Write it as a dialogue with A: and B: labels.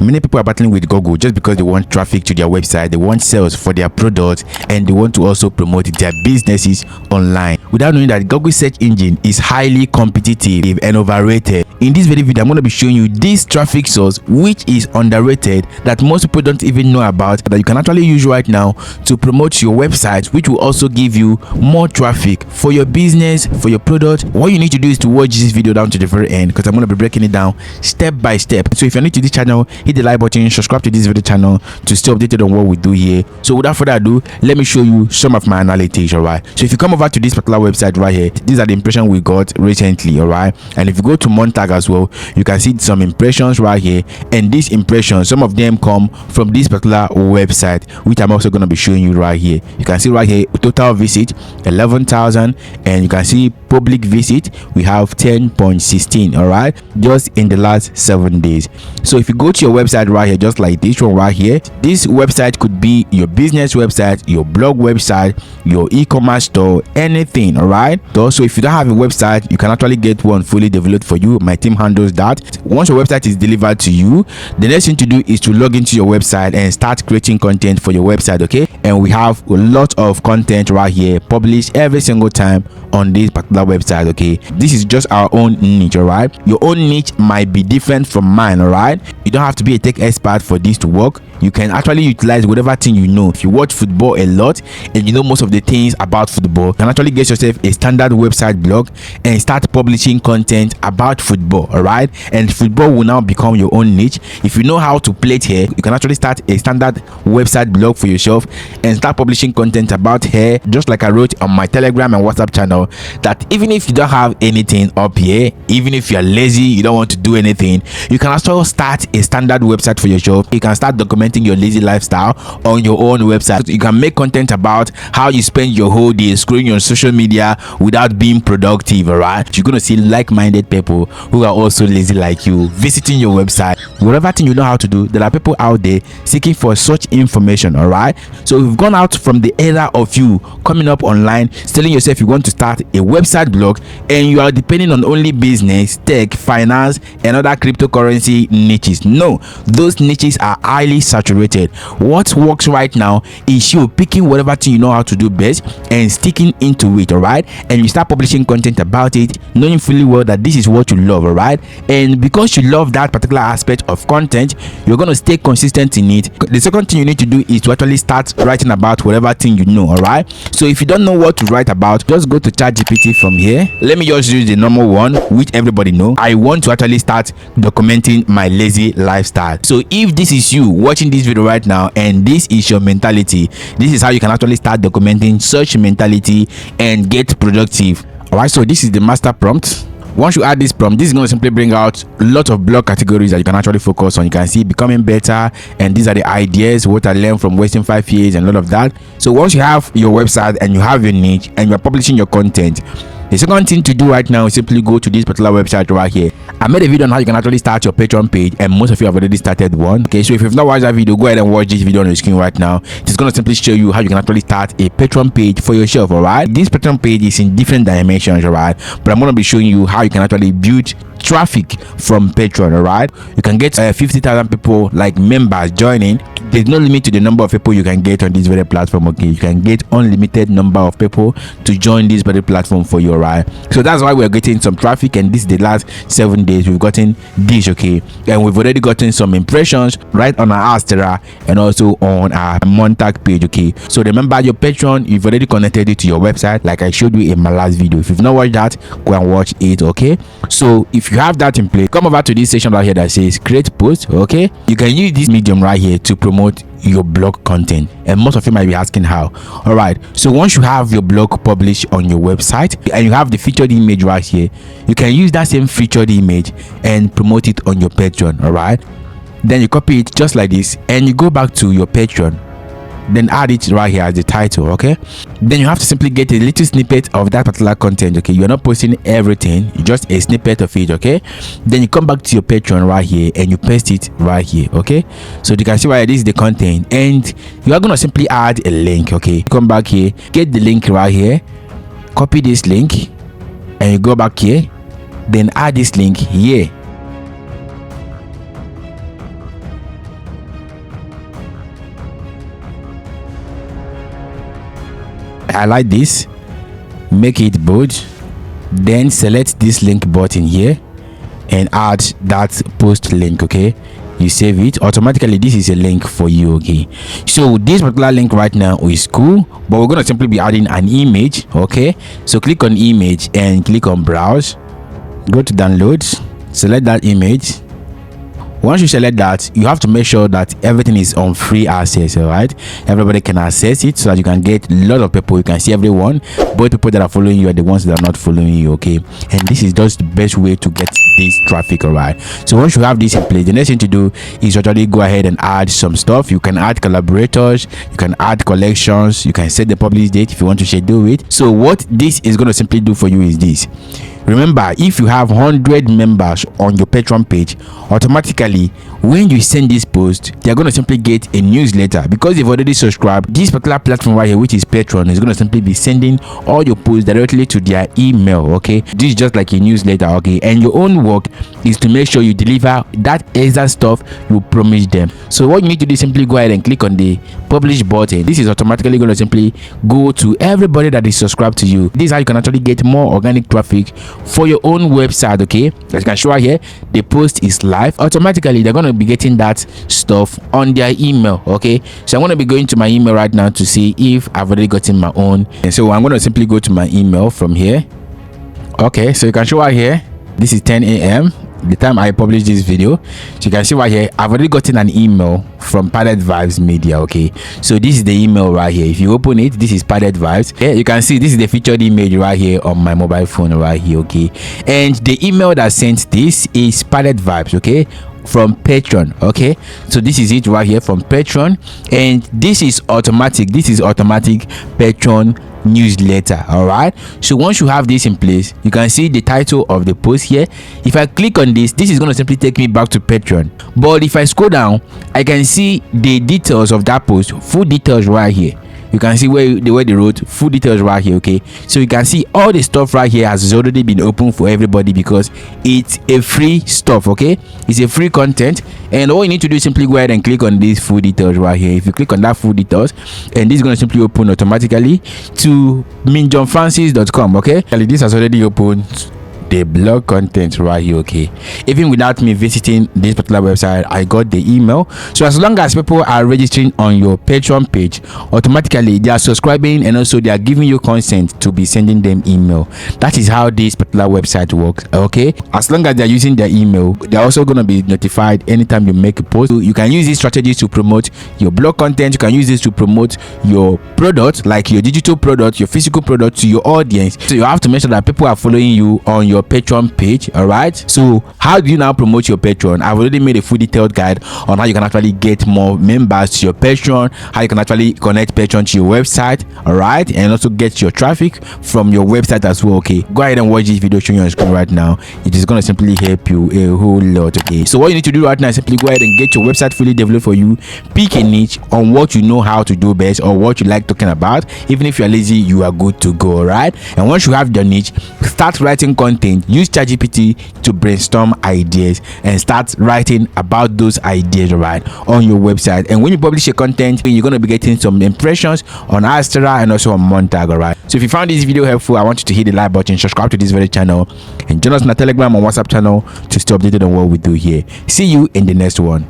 A: Many people are battling with Google just because they want traffic to their website, they want sales for their products, and they want to also promote their businesses online without knowing that Google search engine is highly competitive and overrated. In this very video, I'm going to be showing you this traffic source which is underrated that most people don't even know about, that you can actually use right now to promote your website, which will also give you more traffic for your business, for your product. What you need to do is to watch this video down to the very end, because I'm going to be breaking it down step by step. So if you're new to this channel, hit the like button, subscribe to this video channel to stay updated on what we do here. So without further ado, let me show you some of my analytics. All right, so if you come over to this particular website right here, these are the impressions we got recently. All right, and if you go to Montag as well, you can see some impressions right here, and these impressions, some of them come from this particular website, which I'm also going to be showing you right here. You can see right here total visit 11,000, and you can see public visit we have 10.16. all right, just in the last 7 days. So if you go to your website right here, just like this one right here, this website could be your business website, your blog website, your e-commerce store, anything. All right, so if you don't have a website, you can actually get one fully developed for you. My team handles that. Once your website is delivered to you, the next thing to do is to log into your website and start creating content for your website. Okay, and we have a lot of content right here published every single time on this particular website. Okay, this is just our own niche. All right, your own niche might be different from mine. All right, you don't have to be a tech expert for this to work. You can actually utilize whatever thing you know. If you watch football a lot and you know most of the things about football, you can actually get yourself a standard website blog and start publishing content about football. All right, and football will now become your own niche. If you know how to plait hair, you can actually start a standard website blog for yourself and start publishing content about hair, just like I wrote on my Telegram and WhatsApp channel, that even if you don't have anything up here, even if you're lazy, you don't want to do anything, you can also start a standard website for yourself. You can start documenting your lazy lifestyle on your own website. You can make content about how you spend your whole day scrolling on social media without being productive. All right, you're going to see like-minded people who are also lazy like you visiting your website. Whatever thing you know how to do, there are people out there seeking for such information. All right, so we've gone out from the era of you coming up online telling yourself you want to start a website blog and you are depending on only business, tech, finance, and other cryptocurrency niches. No, those niches are highly saturated. What works right now is you picking whatever thing you know how to do best and sticking into it. All right, and you start publishing content about it, knowing fully well that this is what you love. All right, and because you love that particular aspect of content, you're going to stay consistent in it. The second thing you need to do is to actually start writing about whatever thing you know. All right, so if you don't know what to write about, just go to ChatGPT from here. Let me just use the normal one which everybody know. I want to actually start documenting my lazy lifestyle. So if this is you watching this video right now and this is your mentality, this is how you can actually start documenting such mentality and get productive. All right, so this is the master prompt. Once you add this prompt, this is going to simply bring out a lot of blog categories that you can actually focus on. You can see becoming better, and these are the ideas, what I learned from wasting 5 years and all of that. So once you have your website and you have your niche and you are publishing your content, the second thing to do right now is simply go to this particular website right here. I made a video on how you can actually start your Patreon page, and most of you have already started one. Okay, so if you've not watched that video, go ahead and watch this video on your screen right now. It's going to simply show you how you can actually start a Patreon page for yourself. All right, this Patreon page is in different dimensions. All right, but I'm going to be showing you how you can actually build traffic from Patreon. All right, you can get 50,000 people like members joining. There's no limit to the number of people you can get on this very platform. Okay, you can get unlimited number of people to join this very platform for you. Right, so that's why we're getting some traffic, and this is the last 7 days we've gotten this. Okay, and we've already gotten some impressions right on our Astera and also on our Montag page. Okay, so remember your Patreon, you've already connected it to your website like I showed you in my last video. If you've not watched that, go and watch it. Okay, so if you have that in place, come over to this section right here that says create post. Okay, you can use this medium right here to promote your blog content, and most of you might be asking how. All right, so once you have your blog published on your website and you have the featured image right here, you can use that same featured image and promote it on your Patreon. All right, then you copy it just like this and you go back to your Patreon, then add it right here as the title. Okay, then you have to simply get a little snippet of that particular content. Okay, you're not posting everything, just a snippet of it. Okay, then you come back to your Patreon right here and you paste it right here. Okay, so you can see why this is the content, and you are going to simply add a link. Okay, come back here, get the link right here, copy this link, and you go back here, then add this link here. highlight this, make it bold, then select this link button here and add that post link. Okay, you save it automatically. This is a link for you. Okay, so this particular link right now is cool, but we're gonna simply be adding an image. Okay, so click on image and click on browse, go to downloads, select that image. Once you select that, you have to make sure that everything is on free access. All right, everybody can access it so that you can get a lot of people. You can see everyone, both people that are following you and the ones that are not following you. Okay, and this is just the best way to get this traffic. All right, so once you have this in place, the next thing to do is actually go ahead and add some stuff. You can add collaborators, you can add collections, you can set the publish date if you want to schedule it. So what this is going to simply do for you is this. Remember, if you have 100 members on your Patreon page, automatically when you send this post, they're going to simply get a newsletter because they've already subscribed. This particular platform right here, which is Patreon, is going to simply be sending all your posts directly to their email. Okay, this is just like a newsletter. Okay, and your own work is to make sure you deliver that exact stuff you promised them. So what you need to do is simply go ahead and click on the publish button. This is automatically going to simply go to everybody that is subscribed to you. This is how you can actually get more organic traffic for your own website. Okay, as you can show right here, the post is live. Automatically they're going to be getting that stuff on their email. Okay, so I'm going to be going to my email right now to see if I've already gotten my own, and so I'm going to simply go to my email from here. Okay, so you can show right here, this is 10 a.m. the time I published this video. So you can see right here, I've already gotten an email from Padded Vibes Media. Okay, so this is the email right here. If you open it, this is Padded Vibes. Okay, you can see this is the featured image right here on my mobile phone right here. Okay, and the email that sent this is Padded Vibes. Okay, from Patreon. Okay, so this is it right here from Patreon, and this is automatic. This is automatic Patreon newsletter. All right, so once you have this in place, you can see the title of the post here. If I click on this, this is going to simply take me back to Patreon, but if I scroll down, I can see the details of that post, full details right here. You can see where they wrote full details right here. Okay, so you can see all the stuff right here has already been open for everybody because it's a free stuff. Okay, it's a free content, and all you need to do is simply go ahead and click on this full details right here. If you click on that full details, and this is going to simply open automatically to minjohnfrancis.com. Okay, this has already opened the blog content right here. Okay, even without me visiting this particular website, I got the email. So as long as people are registering on your Patreon page, automatically they are subscribing, and also they are giving you consent to be sending them email. That is how this particular website works. Okay, as long as they are using their email, they are also going to be notified anytime you make a post. So you can use these strategies to promote your blog content. You can use this to promote your product, like your digital product, your physical product, to your audience. So you have to make sure that people are following you on your Patreon page. All right, so how do you now promote your Patreon? I've already made a full detailed guide on how you can actually get more members to your Patreon, how you can actually connect Patreon to your website. All right, and also get your traffic from your website as well. Okay, go ahead and watch this video showing you on screen right now. It is going to simply help you a whole lot. Okay, so what you need to do right now is simply go ahead and get your website fully developed for you. Pick a niche on what you know how to do best or what you like talking about. Even if you're lazy, you are good to go. All right, and once you have your niche, start writing content. Use ChatGPT to brainstorm ideas and start writing about those ideas right on your website. And when you publish your content, you're going to be getting some impressions on Astra and also on Montag. All right, so if you found this video helpful, I want you to hit the like button, subscribe to this very channel, and join us on the Telegram and WhatsApp channel to stay updated on what we do here. See you in the next one.